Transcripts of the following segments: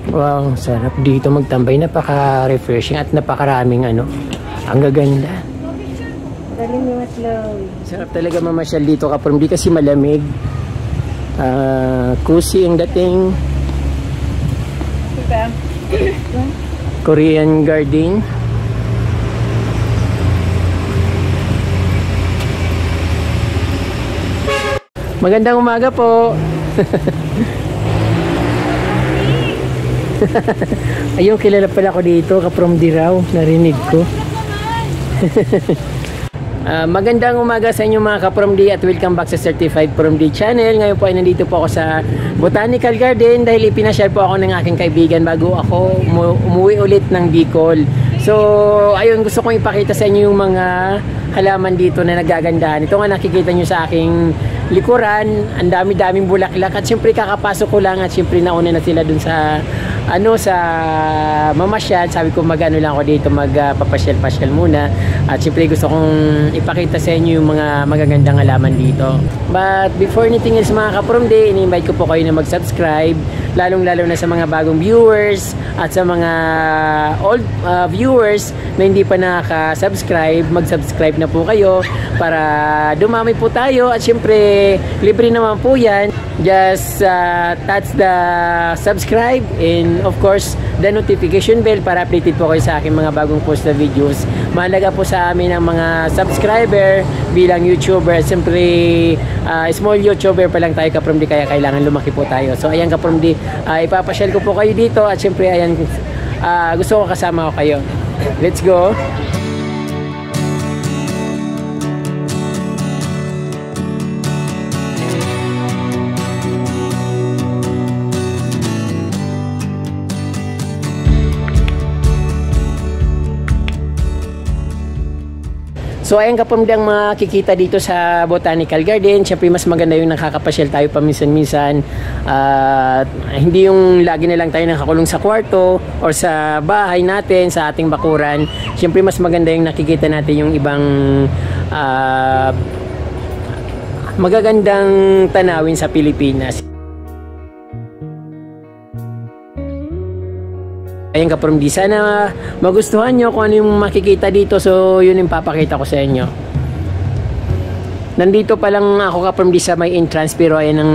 Wow, sarap dito magtambay. Napaka-refreshing at napakaraming ano. Ang gaganda. Sarap talaga mamasyal dito kapag hindi kasi malamig. Cozy ang dating. Korean garden. Magandang umaga po. Ayun, kilala pala ko dito, ka-from Diraw, narinig ko. Magandang umaga sa inyo mga ka-from D at welcome back sa Certified From D channel. Ngayon po ay nandito po ako sa Botanical Garden dahil ipinasyal po ako ng aking kaibigan bago ako umuwi ulit ng Bicol. So, ayun, gusto kong ipakita sa inyo yung mga halaman dito na nagagandahan. Ito nga nakikita nyo sa aking likuran, ang dami-daming bulaklak at siyempre kakapasok ko lang at siyempre nauna na sila dun sa sa mamasyal. Sabi ko mag-ano lang ako dito, magpapasyal-pasyal muna at siyempre gusto kong ipakita sa inyo yung mga magagandang halaman dito. But before anything else mga ka-From D, ini-invite ko po kayo na mag-subscribe, lalong-lalo na sa mga bagong viewers at sa mga old viewers na hindi pa nakaka-subscribe, mag-subscribe na po kayo para dumami po tayo at syempre libre naman po yan. Just touch the subscribe and of course the notification bell para updated po kayo sa aking mga bagong post na videos. Mahalaga po sa amin ang mga subscriber bilang YouTuber. Siyempre small YouTuber pa lang tayo ka-From D, kaya kailangan lumaki po tayo. So ayan ka-From D, ipapasyal ko po kayo dito at siyempre ayan, gusto ko kasama ko kayo. Let's go! So ayan ka-From D ang makikita dito sa Botanical Garden. Siyempre mas maganda yung nakakapasyal tayo paminsan-minsan. Hindi yung lagi na lang tayo nakakulong sa kwarto or sa bahay natin, sa ating bakuran. Siyempre mas maganda yung nakikita natin yung ibang magagandang tanawin sa Pilipinas. Ayan ka-From D, sana magustuhan nyo kung ano yung makikita dito. So yun yung papakita ko sa inyo. Nandito pa lang ako ka-From D sa may entrance, pero ayan ang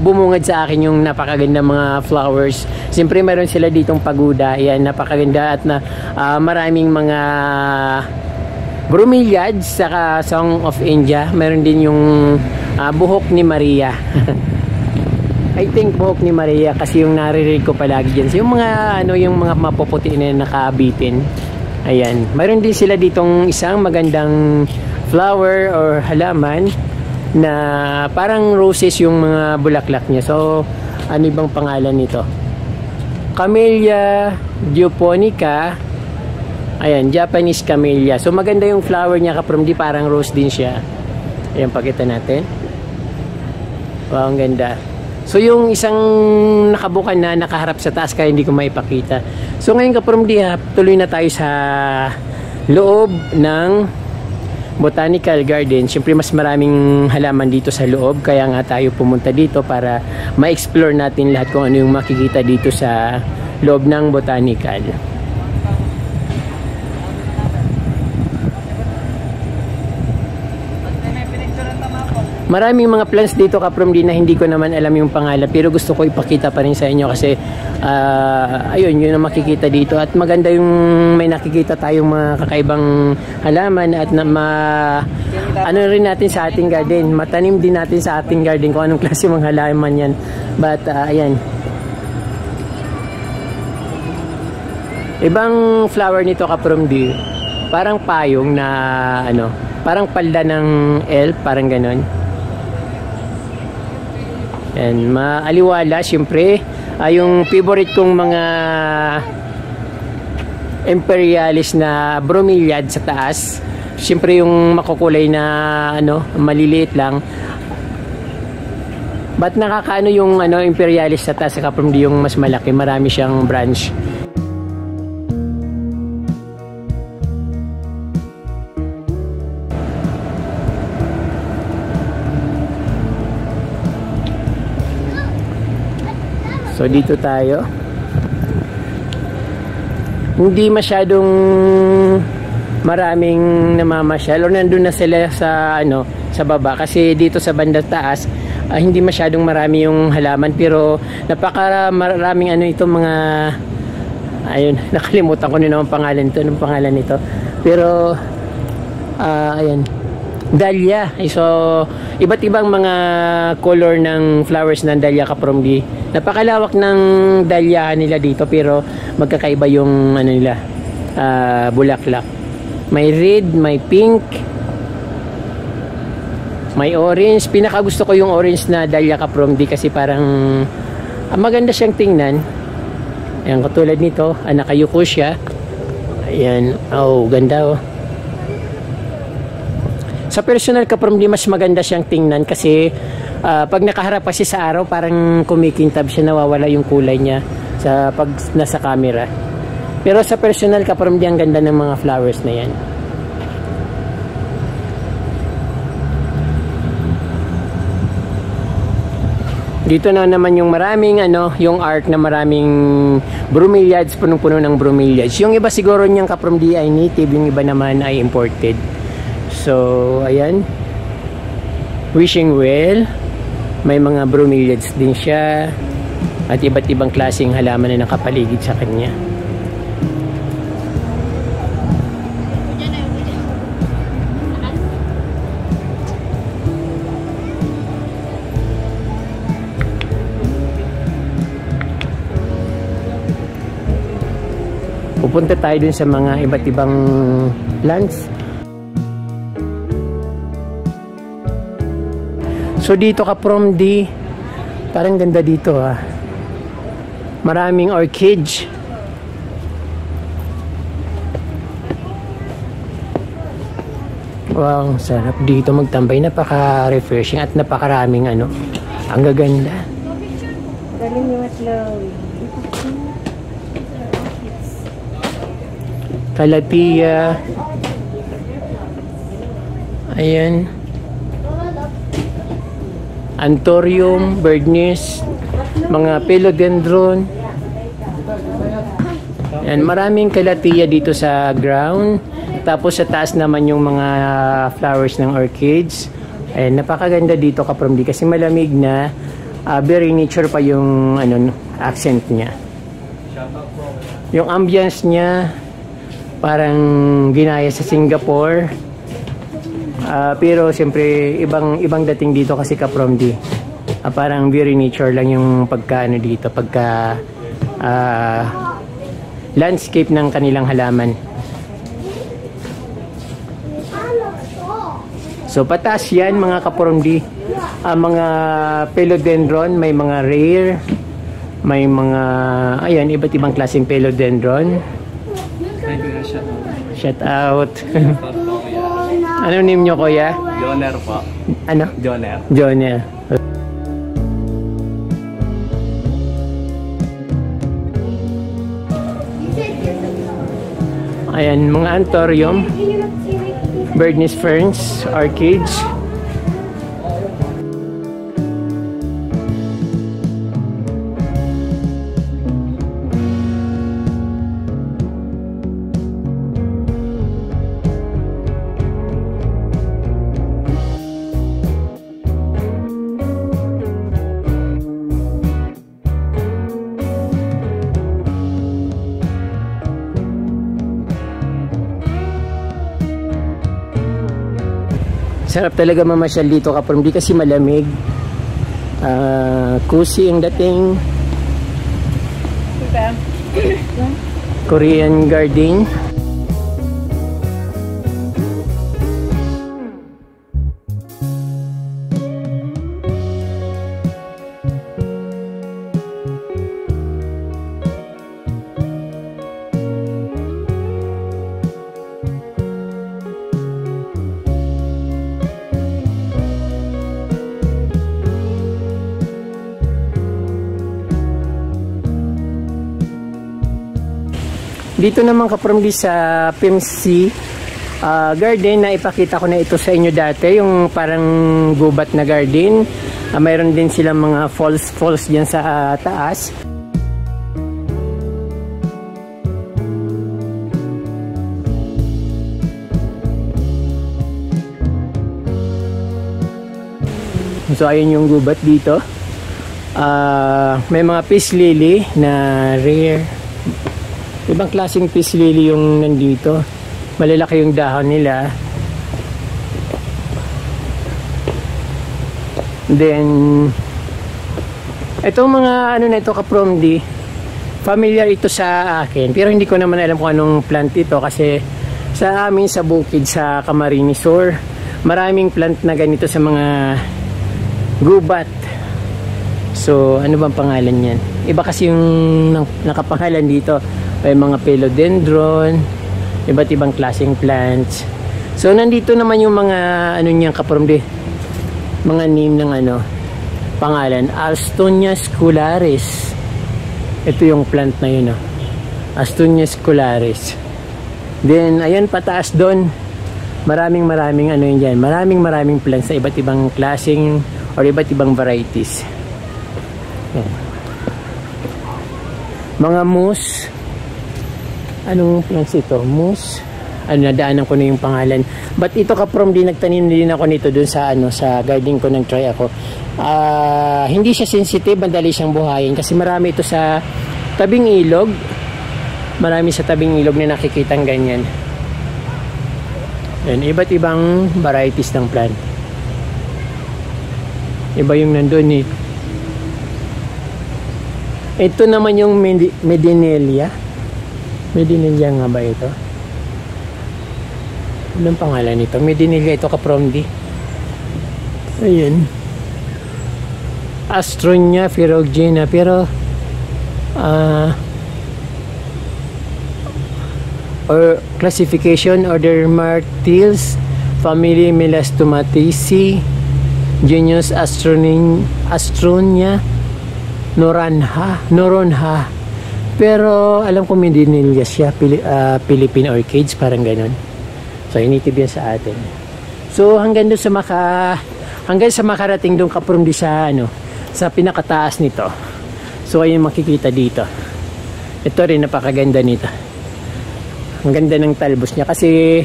bumungad sa akin yung napakaganda mga flowers. Siyempre meron sila ditong pagoda. Ayan, napakaganda at maraming mga bromeliads saka Song of India. Meron din yung buhok ni Maria. I think buhok ni Maria kasi yung naririnig ko palagi dyan. So, yung mga yung mga mapuputi na nakaabitin. Ayan. Mayroon din sila ditong isang magandang flower or halaman na parang roses yung mga bulaklak niya. So, ano ibang pangalan nito? Camellia japonica. Ayan, Japanese camellia. So, maganda yung flower niya ka-From D, parang rose din siya. Ayan, pakita natin. Wow, ang ganda. So yung isang nakabukan na nakaharap sa taas kaya hindi ko maipakita. So ngayon ka-From D, tuloy na tayo sa loob ng Botanical Garden. Siyempre mas maraming halaman dito sa loob, kaya nga tayo pumunta dito para ma-explore natin lahat kung ano yung makikita dito sa loob ng Botanical. Maraming mga plants dito ka-From D na hindi ko naman alam yung pangalan, pero gusto ko ipakita pa rin sa inyo kasi ayun, yun ang makikita dito at maganda yung may nakikita tayong mga kakaibang halaman at ano rin natin sa ating garden, matanim din natin sa ating garden kung anong klase mga halaman yan. But ayan, ibang flower nito ka-From D, parang payong na parang palda ng elf, parang ganon. And maaliwala, syempre, yung favorite kong mga imperialis na bromeliad sa taas. Syempre yung makukulay na maliliit lang. But nakakaano yung imperialis sa taas sa ka-From D, yung mas malaki, marami siyang branch. So dito tayo. Hindi masyadong maraming namamasyal o nandun na sila sa sa baba kasi dito sa banda taas hindi masyadong marami yung halaman, pero napakamaraming itong mga ayun, nakalimutan ko na naman pangalan nito, pero ayan, dahlia. So iba't ibang mga color ng flowers ng dahlia Kapromdi. Napakalawak ng dahlia nila dito, pero magkakaiba yung nila, bulaklak. May red, may pink, may orange. Pinakagusto ko yung orange na dahlia Kapromdi kasi parang maganda siyang tingnan. Ayan, katulad nito, nakayuko siya. Ayan, oh, ganda oh. Sa personal Kapromdi, mas maganda siyang tingnan kasi pag nakaharap kasi sa araw, parang kumikintab siya, nawawala yung kulay niya pag nasa camera. Pero sa personal Kapromdi, ang ganda ng mga flowers na yan. Dito na naman yung maraming yung art na maraming bromeliads, punong-puno ng bromeliads. Yung iba siguro niyang Kapromdi ay native, yung iba naman ay imported. So, ayan. Wishing well. May mga bromeliads din siya. At iba't ibang klaseng halaman na nakapaligid sa kanya. Pupunta tayo dun sa mga iba't ibang plants. So dito Kapromdi, parang ganda dito Maraming orchids. Wow, sarap dito magtambay. Napaka-refreshing at napakaraming ang gaganda. Galing yung slow. Calathea. Ayan. Anthurium, bird nest, mga philodendron. Ayan, maraming calathea dito sa ground. Tapos sa taas naman yung mga flowers ng orchids. Ayan, napakaganda dito Kapromdi kasi malamig na, very nature pa yung accent niya. Yung ambience niya parang ginaya sa Singapore, pero siyempre ibang dating dito kasi Kapromdi, parang very nature lang yung dito pagka landscape ng kanilang halaman. So pataas yan mga Kapromdi, mga philodendron, may mga rare, may mga ayan, iba't ibang klaseng philodendron. Shout out. Ano name nyo, kuya? Joner po. Ano? Joner. Joner. Ayan, mga anthurium, bird nest ferns, orchids. Sarap talaga mamasyal dito Kapromdi kasi malamig. Cozy ang dating. Korean garden. Dito naman Kapromdi sa PMC garden na ipakita ko na ito sa inyo dati, yung parang gubat na garden. Mayroon din silang mga falls dyan sa taas. So ayun yung gubat dito. May mga peace lily na rare. Ibang klaseng peace lily yung nandito. Malalaki yung dahon nila. Then itong mga ano na ito, kapromdi, familiar ito sa akin, pero hindi ko naman alam kung anong plant ito, kasi sa amin sa bukid sa Camarines Sur, maraming plant na ganito sa mga gubat. So ano bang pangalan yan? Iba kasi yung nakapangalan dito. May mga philodendron, iba't ibang klaseng plants. So nandito naman yung mga ano niyang kapromdi, mga name ng ano, pangalan, Alstonia scularis. Ito yung plant na yun, Alstonia scularis. Then ayan, pataas doon, maraming ano yun dyan, maraming plants sa iba't ibang klaseng or iba't ibang varieties. Ayan. Mga moose. Anong plants ito? Moose. Nadaanan ko na yung pangalan. But ito kapromdi, nagtanim din ako nito dun sa sa garden ko, nag-try ako. Hindi siya sensitive, madali siyang buhayin kasi marami ito sa tabing ilog. Marami sa tabing ilog na nakikitang ganyan. Yan, iba't ibang varieties ng plant. Iba yung nandun eh. Ito naman yung Medinelia. Medinelia nga ba ito? Anong pangalan nito? Medinelia ito kapromdi. Ayun. Astronia ferruginea, pero or classification, order Martiles, family Melastomatici, genus Astronia noronha. Pero alam ko Medinelia siya, Philippine orchids, parang ganun. So initib yan sa atin. So hanggang sa makarating doon kapromdi sa sa pinakataas nito. So ayun makikita dito. Ito rin, napakaganda nito. Ang ganda ng talbos niya kasi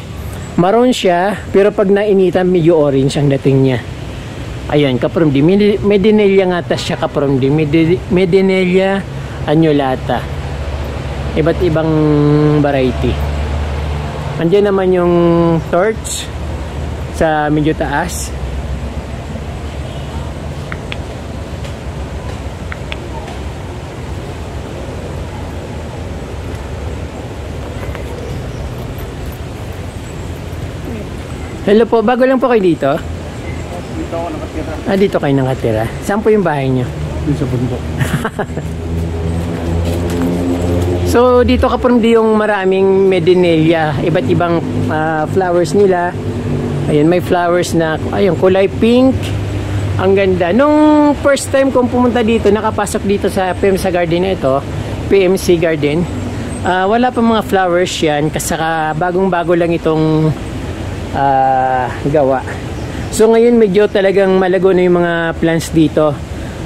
maroon siya, pero pag nainitan medyo orange ang dating niya. Ayan, kapromdi, Medinelia nga siya kapromdi, Medinelia annulata. Iba't ibang variety. Andiyan naman yung torch sa medyo taas. Hello po, bago lang po kayo dito? Dito ako nakatira. Dito kayo nakatira. Saan po yung bahay niyo? Dito sa bundok. So dito kapromdi yung maraming Medinelia, iba't ibang flowers nila. Ayun, may flowers na ayun, kulay pink. Ang ganda. Nung first time kong pumunta dito, nakapasok dito sa PMC Garden na ito, PMC Garden, wala pa mga flowers yan, kasi bagong-bago lang itong gawa. So ngayon medyo talagang malago na yung mga plants dito.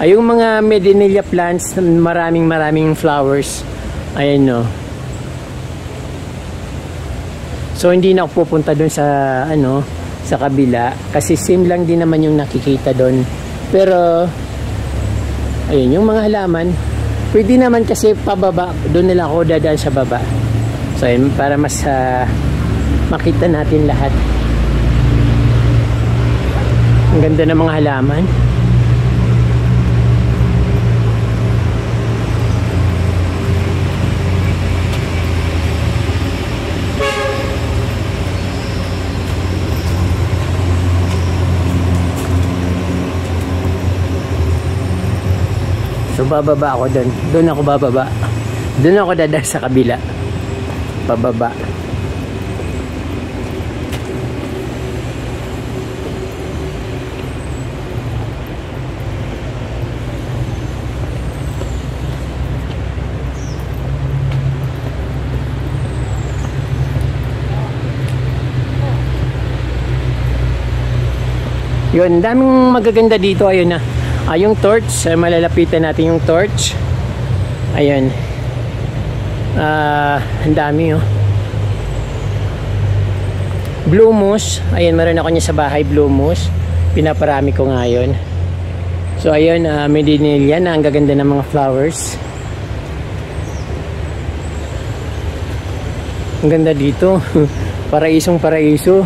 Yung mga Medinelia plants, maraming flowers. Ayan, no. So hindi na ako pupunta doon sa sa kabila kasi same lang din naman yung nakikita doon. Pero ayun, yung mga halaman pwede naman kasi pababa, doon nila ako dadaan sa baba. So ayun, para mas makita natin lahat. Ang ganda ng mga halaman. So bababa ako doon. Doon ako bababa. Doon ako dadaan sa kabila. Pababa. Yun, daming magaganda dito. Ayun na. Yung torch, malalapitan natin yung torch. Ayun. Ang dami, oh. Blue moose. Ayun, meron ako niya sa bahay, blue moose. Pinaparami ko ngayon. So ayun, Medinilla na ang gaganda ng mga flowers. Ang ganda dito. Paraisong paraiso.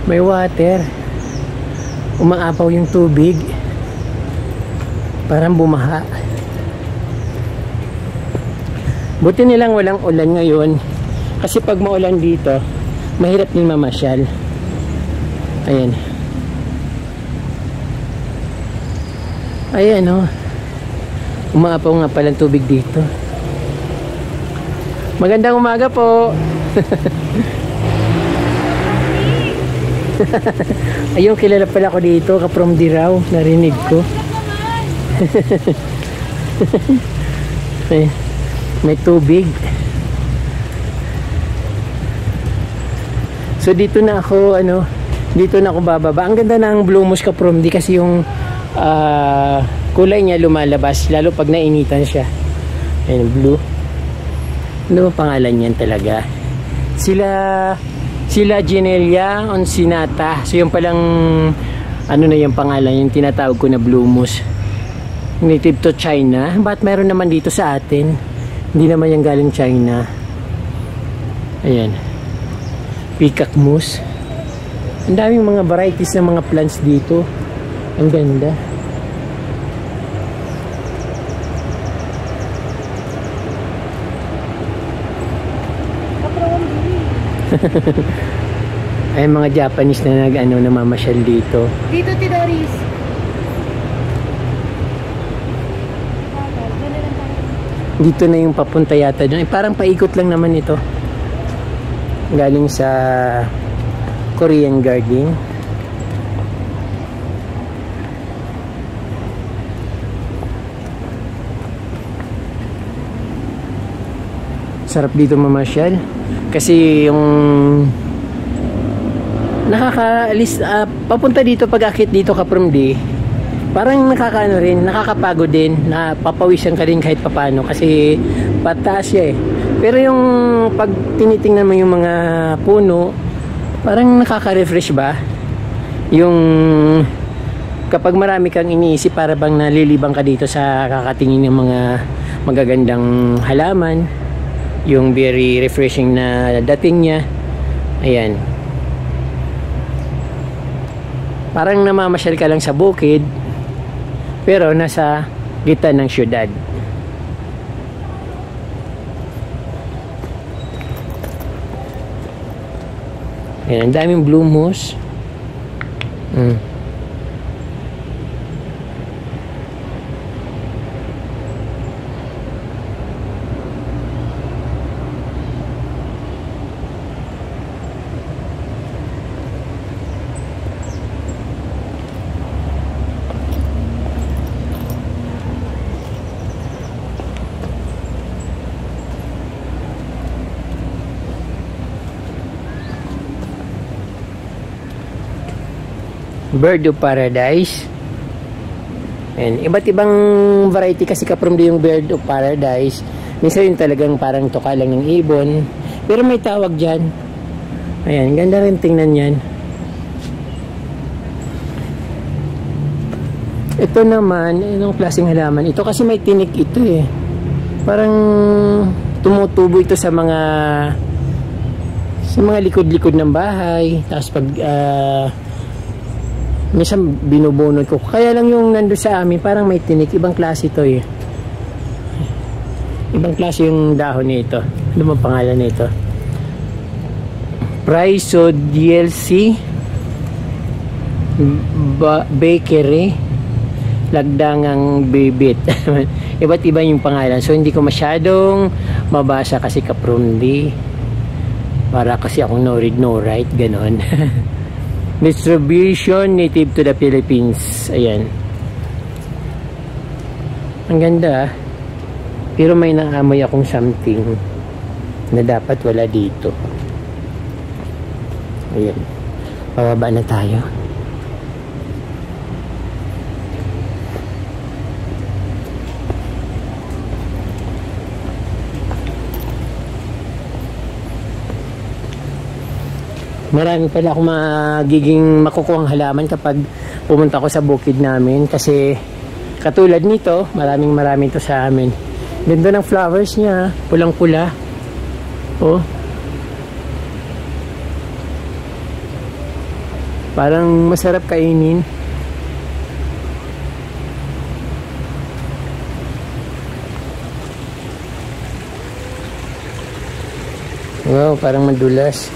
May water. Umaapaw yung tubig. Parang bumaha. Buti nilang walang ulan ngayon. Kasi pag maulan dito, mahirap din mamasyal. Ayan. Ayan o. Umaapaw nga palang tubig dito. Magandang umaga po. Ayun, kilala pala ko dito, ka-from Diraw, narinig ko. May tubig. So dito na ako, dito na ako bababa. Ang ganda ng Blue Moose ka-from di kasi yung kulay niya lumalabas, lalo pag nainitan siya. Ayan, blue. Ano ba pangalan niyan talaga? Sila Ginelia oncinata. So yung palang na yung pangalan, yung tinatawag ko na Blue Moose. Native to China. Ba't meron naman dito sa atin? Hindi naman yung galing China. Ayan. Peacock Moose. Ang daming mga varieties ng mga plants dito. Ang ganda. Ay mga Japanese na namamasyal dito. Dito, Tidoris. Dito na yung papunta yata doon. Parang paikot lang naman ito. Galing sa Korean Garden. Sarap dito mamasyal. Kasi yung nakakaalis papunta dito pag-akit dito ka-from D, parang nakakapagod din, napapawisan ka din kahit papano kasi pataas siya eh. Pero yung pag tinitingnan mo yung mga puno, parang nakaka-refresh ba? Yung kapag marami kang iniisip, para bang nalilibang ka dito sa kakatingin ng mga magagandang halaman, yung very refreshing na dating niya. Ayan. Parang namamasyal ka lang sa bukid, pero nasa gitna ng syudad. Ayan, ang daming Blue Moose. Bird of Paradise. And iba't ibang variety kasi ka-from yung Bird of Paradise. Minsan yun talagang parang tuka lang ng ibon, pero may tawag dyan. Ayan, ganda rin tingnan yan. Ito naman, anong klaseng halaman? Ito kasi may tinik ito eh. Parang tumutubo ito sa mga likod-likod ng bahay. Tapos pag minsan binubunod ko. Kaya lang yung nandun sa amin, parang may tinik. Ibang klase ito eh. Ibang klase yung dahon nito. Ano ba pangalan nito? Prysodielsi Bakery Lagdangang Bibit. Iba't iba yung pangalan. So hindi ko masyadong mabasa kasi kaprundi. Para kasi akong no read no write. Ganon. Distribution native to the Philippines. Ayan. Ang ganda. Pero may naamoy akong something na dapat wala dito. Ayan. Pababa na tayo. Marami pala akong magiging makukuhang halaman kapag pumunta ko sa bukid namin. Kasi katulad nito, maraming to sa amin. Ganda ng flowers niya, pulang-pula. Oh. Parang masarap kainin. Wow, parang madulas.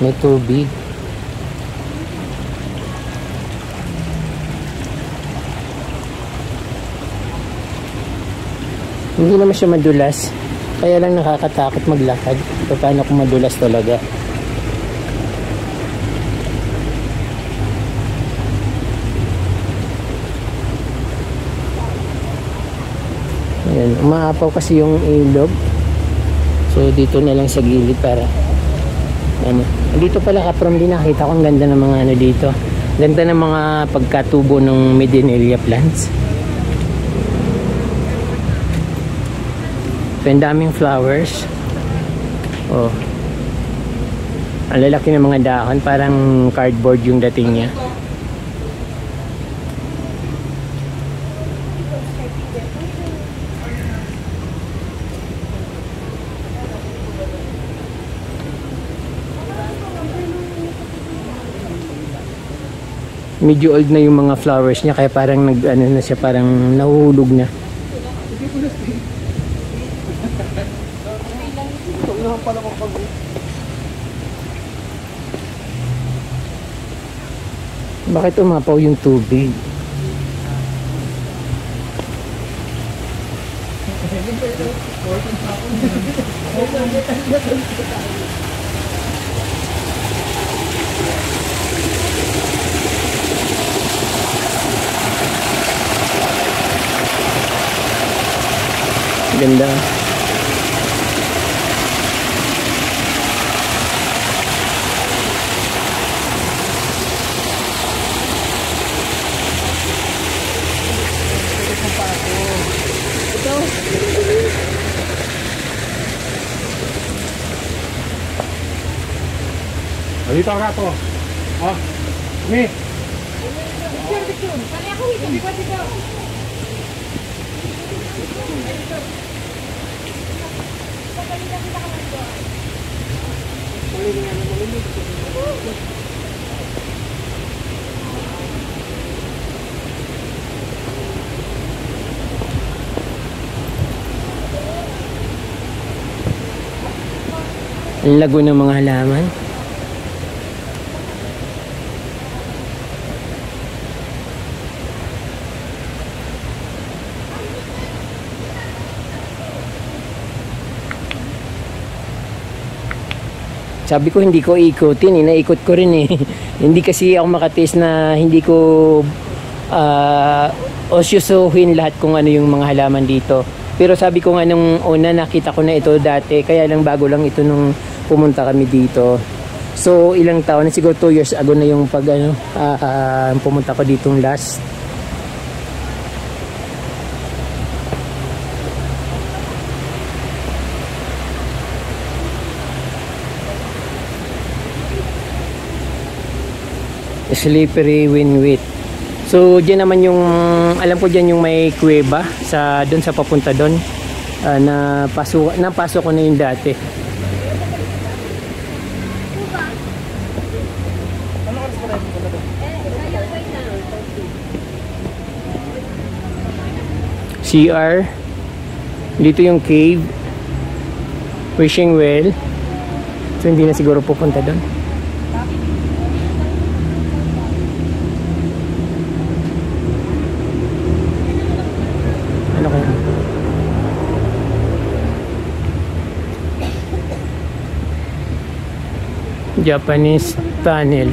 May tubig. Hindi naman siya madulas. Kaya lang nakakatakot maglakad. Paano kung madulas talaga? Ayan, umaapaw kasi yung ilog. So dito na lang sa gilid para ano. Dito pala kaprom din nakita ko ang ganda ng mga ano dito. Ganda ng mga pagkatubo ng Medinilla plants. So, ang daming flowers. Oh. Ang lalaki ng mga dahon, parang cardboard yung dating niya. Medyo old na yung mga flowers niya kaya parang ano na siya, parang nahuhulog na. Bakit umapaw yung tubig? Ganda. Dito ako na po. Oh. Me. Ang lago ng mga halaman. Sabi ko hindi ko ikutin, naikot ko rin eh. Hindi kasi ako makatis na hindi ko osyusuhin lahat kung ano yung mga halaman dito. Pero sabi ko nga nung una nakita ko na ito dati, kaya lang bago lang ito nung pumunta kami dito. So ilang taon na, siguro 2 years ago na yung pag pumunta ko ditong last. Slippery Winwit. So diyan naman yung alam ko diyan yung may kuweba sa doon sa papunta doon na pasok ko na yung dati. CR dito yung cave, wishing well. So hindi na siguro pupunta doon. Japanese tunnel.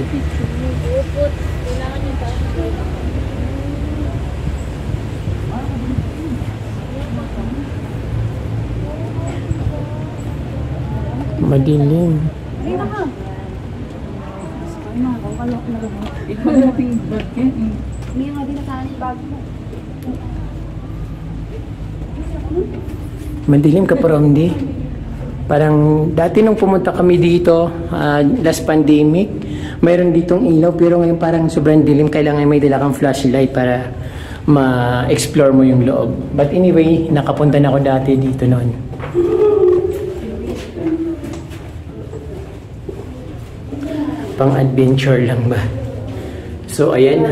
Madilim. Madilim ka pero hindi. Parang dati nung pumunta kami dito, last pandemic, mayroon ditong ilaw pero ngayon parang sobrang dilim. Kailangan may dala kang flashlight para ma-explore mo yung loob. But anyway, nakapunta na ako dati dito noon. Pang-adventure lang ba? So ayan,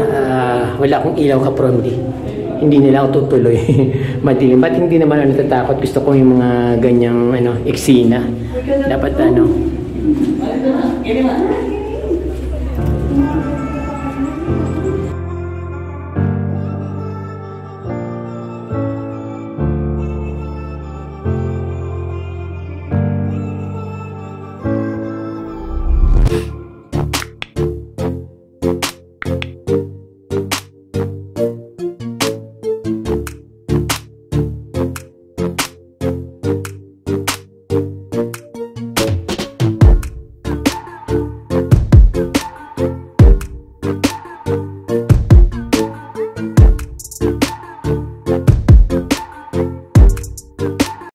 wala akong ilaw ka-promdi. Hindi nila ako tutuloy. Madilim. Ba't hindi naman ako natatakot? Gusto ko yung mga ganyang eksena. Dapat